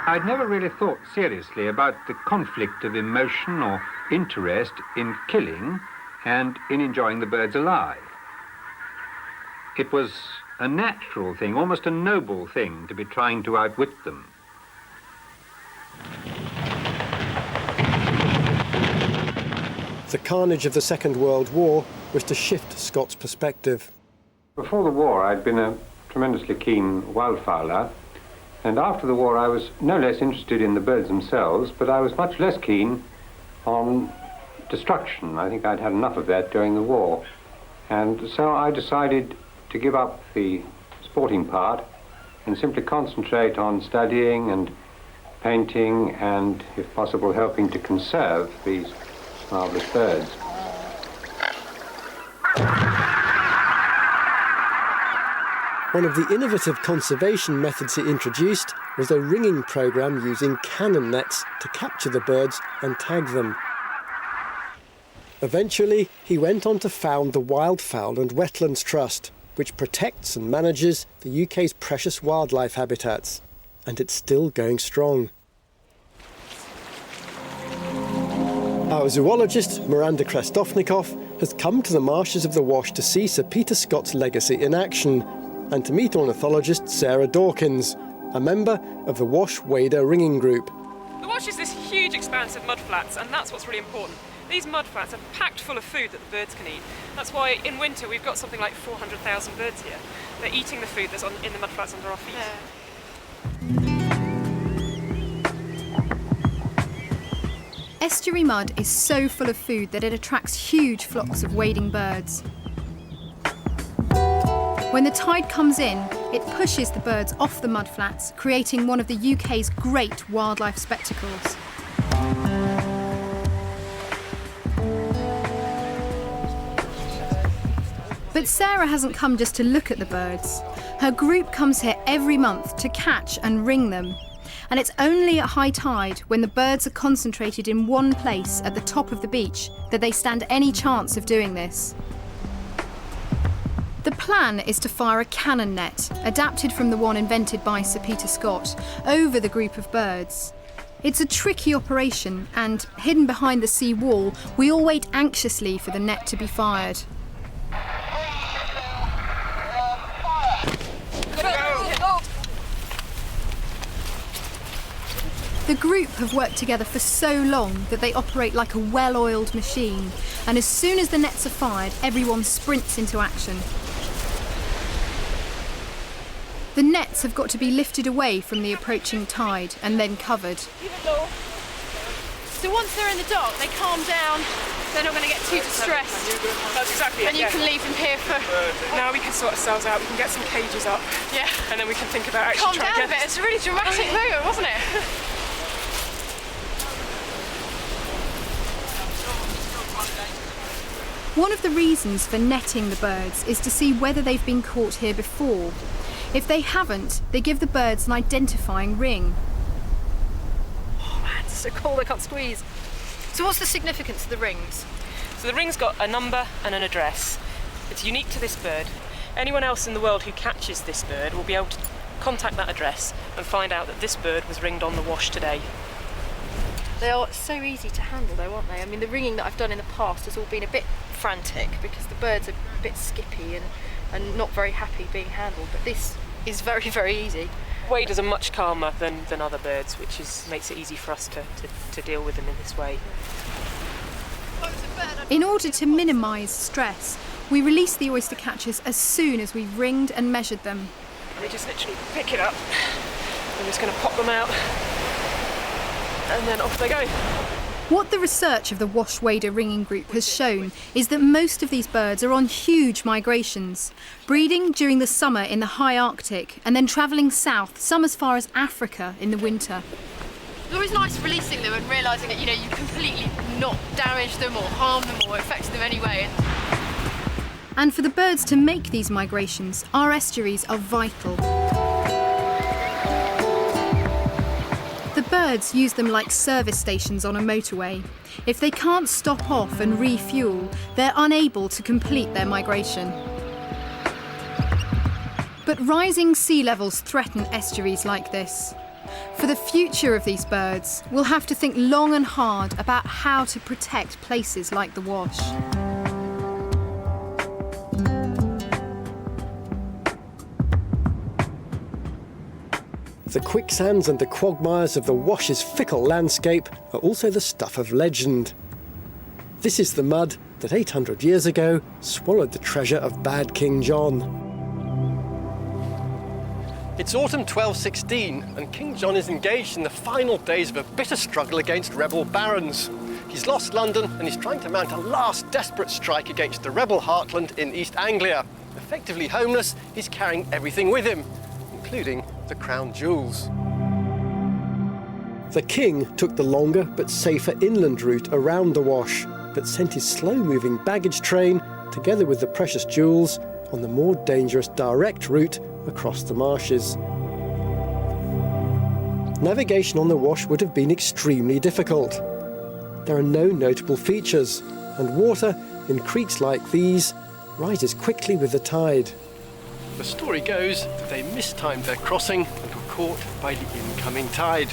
I'd never really thought seriously about the conflict of emotion or interest in killing and in enjoying the birds alive. It was a natural thing, almost a noble thing, to be trying to outwit them. The carnage of the Second World War was to shift Scott's perspective. Before the war, I'd been a tremendously keen wildfowler, and after the war I was no less interested in the birds themselves, but I was much less keen on destruction. I think I'd had enough of that during the war. And so I decided to give up the sporting part and simply concentrate on studying and painting and, if possible, helping to conserve these marvellous birds. One of the innovative conservation methods he introduced was a ringing program using cannon nets to capture the birds and tag them. Eventually, he went on to found the Wildfowl and Wetlands Trust, which protects and manages the UK's precious wildlife habitats. And it's still going strong. Our zoologist, Miranda Krestovnikov, has come to the marshes of the Wash to see Sir Peter Scott's legacy in action, and to meet ornithologist Sarah Dawkins, a member of the Wash Wader Ringing Group. The Wash is this huge expanse of mudflats, and that's what's really important. These mudflats are packed full of food that the birds can eat. That's why in winter we've got something like 400,000 birds here. They're eating the food that's in the mudflats under our feet. Estuary mud is so full of food that it attracts huge flocks of wading birds. When the tide comes in, it pushes the birds off the mudflats, creating one of the UK's great wildlife spectacles. But Sarah hasn't come just to look at the birds. Her group comes here every month to catch and ring them. And it's only at high tide, when the birds are concentrated in one place at the top of the beach, that they stand any chance of doing this. The plan is to fire a cannon net, adapted from the one invented by Sir Peter Scott, over the group of birds. It's a tricky operation, and hidden behind the sea wall, we all wait anxiously for the net to be fired. The group have worked together for so long that they operate like a well-oiled machine, and as soon as the nets are fired, everyone sprints into action. The nets have got to be lifted away from the approaching tide and then covered. So once they're in the dock, they calm down, they're not going to get too distressed. That's exactly it. And you can leave them here for... Now we can sort ourselves out, we can get some cages up. Yeah. And then we can think about actually calm trying down to get... a bit, it's a really dramatic moment, wasn't it? One of the reasons for netting the birds is to see whether they've been caught here before. If they haven't, they give the birds an identifying ring. Oh man, it's so cold I can't squeeze. So what's the significance of the rings? So the ring's got a number and an address. It's unique to this bird. Anyone else in the world who catches this bird will be able to contact that address and find out that this bird was ringed on the wash today. They are so easy to handle though, aren't they? I mean, the ringing that I've done in the past has all been a bit frantic because the birds are a bit skippy and not very happy being handled, but this is very, very easy. Waders are much calmer than other birds, which makes it easy for us to deal with them in this way. In order to minimise stress, we release the oyster catchers as soon as we've ringed and measured them. They just literally pick it up. I'm just going to pop them out. And then off they go. What the research of the Wash Wader Ringing Group has shown is that most of these birds are on huge migrations, breeding during the summer in the high Arctic and then travelling south, some as far as Africa in the winter. It's always nice releasing them and realising that, you know, you completely not damage them or harm them or affect them anyway. And for the birds to make these migrations, our estuaries are vital. The birds use them like service stations on a motorway. If they can't stop off and refuel, they're unable to complete their migration. But rising sea levels threaten estuaries like this. For the future of these birds, we'll have to think long and hard about how to protect places like the Wash. The quicksands and the quagmires of the Wash's fickle landscape are also the stuff of legend. This is the mud that 800 years ago swallowed the treasure of Bad King John. It's autumn 1216 and King John is engaged in the final days of a bitter struggle against rebel barons. He's lost London and he's trying to mount a last desperate strike against the rebel heartland in East Anglia. Effectively homeless, he's carrying everything with him, including the crown jewels. The king took the longer but safer inland route around the Wash, but sent his slow-moving baggage train, together with the precious jewels, on the more dangerous direct route across the marshes. Navigation on the Wash would have been extremely difficult. There are no notable features, and water in creeks like these rises quickly with the tide. The story goes that they mistimed their crossing and were caught by the incoming tide.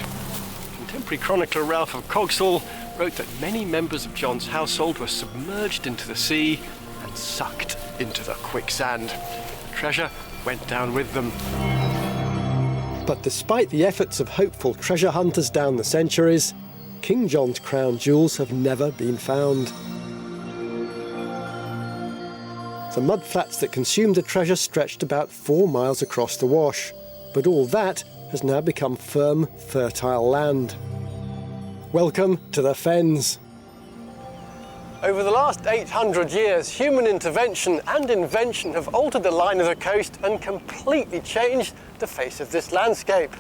Contemporary chronicler Ralph of Cogswell wrote that many members of John's household were submerged into the sea and sucked into the quicksand. The treasure went down with them. But despite the efforts of hopeful treasure hunters down the centuries, King John's crown jewels have never been found. The mudflats that consumed the treasure stretched about 4 miles across the Wash, but all that has now become firm, fertile land. Welcome to the Fens. Over the last 800 years, human intervention and invention have altered the line of the coast and completely changed the face of this landscape.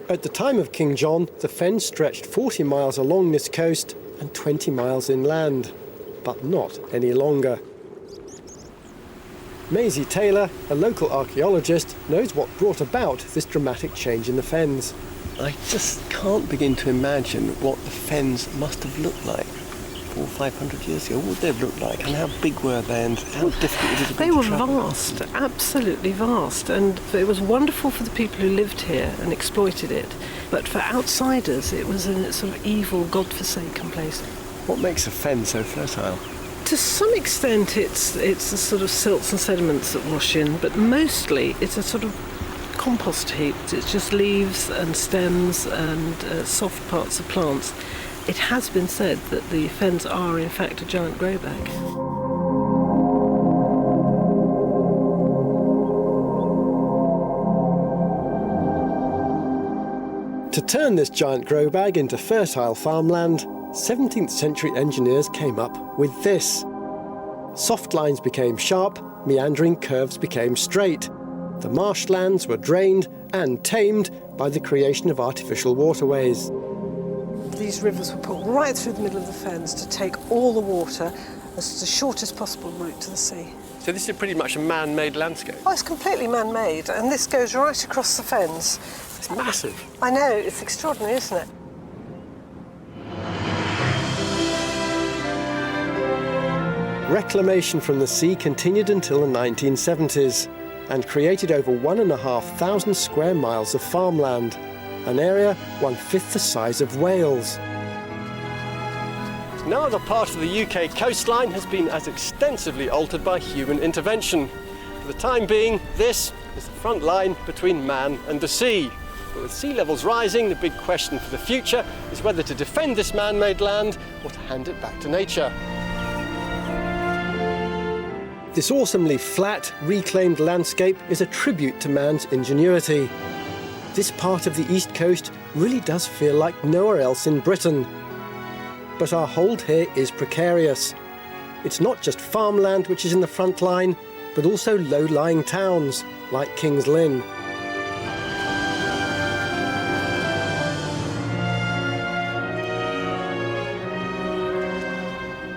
At the time of King John, the Fens stretched 40 miles along this coast and 20 miles inland. But not any longer. Maisie Taylor, a local archaeologist, knows what brought about this dramatic change in the Fens. I just can't begin to imagine what the Fens must have looked like 400 or 500 years ago. What would they have looked like, and how big were they, and how difficult would it have been to travel? They were vast, absolutely vast, and it was wonderful for the people who lived here and exploited it. But for outsiders, it was a sort of evil, godforsaken place. What makes a fen so fertile? To some extent, it's the sort of silts and sediments that wash in, but mostly it's a sort of compost heap. It's just leaves and stems and soft parts of plants. It has been said that the fens are, in fact, a giant growback. To turn this giant grow bag into fertile farmland, 17th century engineers came up with this. Soft lines became sharp, meandering curves became straight. The marshlands were drained and tamed by the creation of artificial waterways. These rivers were put right through the middle of the fens to take all the water as the shortest possible route to the sea. So this is pretty much a man-made landscape? Oh, it's completely man-made, and this goes right across the fens. It's massive. I know, it's extraordinary, isn't it? Reclamation from the sea continued until the 1970s and created over 1,500 square miles of farmland, an area 1/5 the size of Wales. No other part of the UK coastline has been as extensively altered by human intervention. For the time being, this is the front line between man and the sea. But with sea levels rising, the big question for the future is whether to defend this man-made land or to hand it back to nature. This awesomely flat, reclaimed landscape is a tribute to man's ingenuity. This part of the East Coast really does feel like nowhere else in Britain. But our hold here is precarious. It's not just farmland which is in the front line, but also low-lying towns like King's Lynn.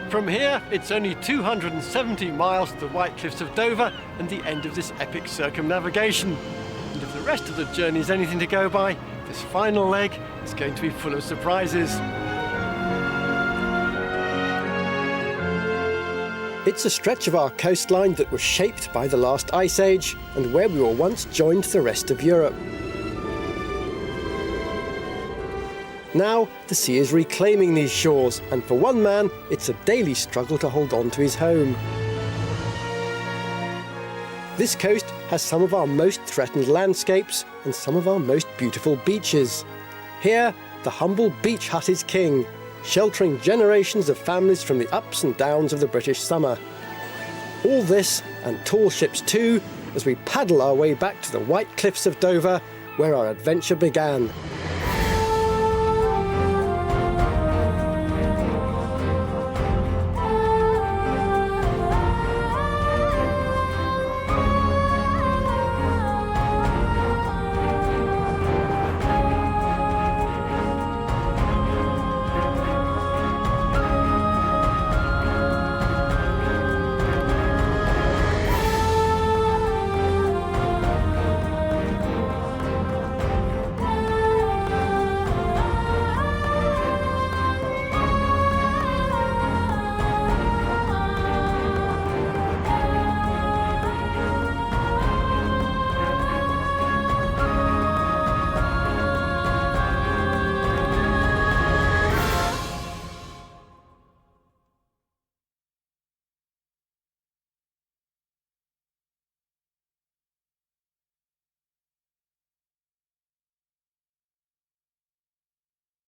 From here, it's only 270 miles to the White Cliffs of Dover and the end of this epic circumnavigation. And if the rest of the journey is anything to go by, this final leg is going to be full of surprises. It's a stretch of our coastline that was shaped by the last ice age and where we were once joined to the rest of Europe. Now, the sea is reclaiming these shores, and for one man, it's a daily struggle to hold on to his home. This coast has some of our most threatened landscapes and some of our most beautiful beaches. Here, the humble beach hut is king, sheltering generations of families from the ups and downs of the British summer. All this, and tall ships too, as we paddle our way back to the White Cliffs of Dover, where our adventure began.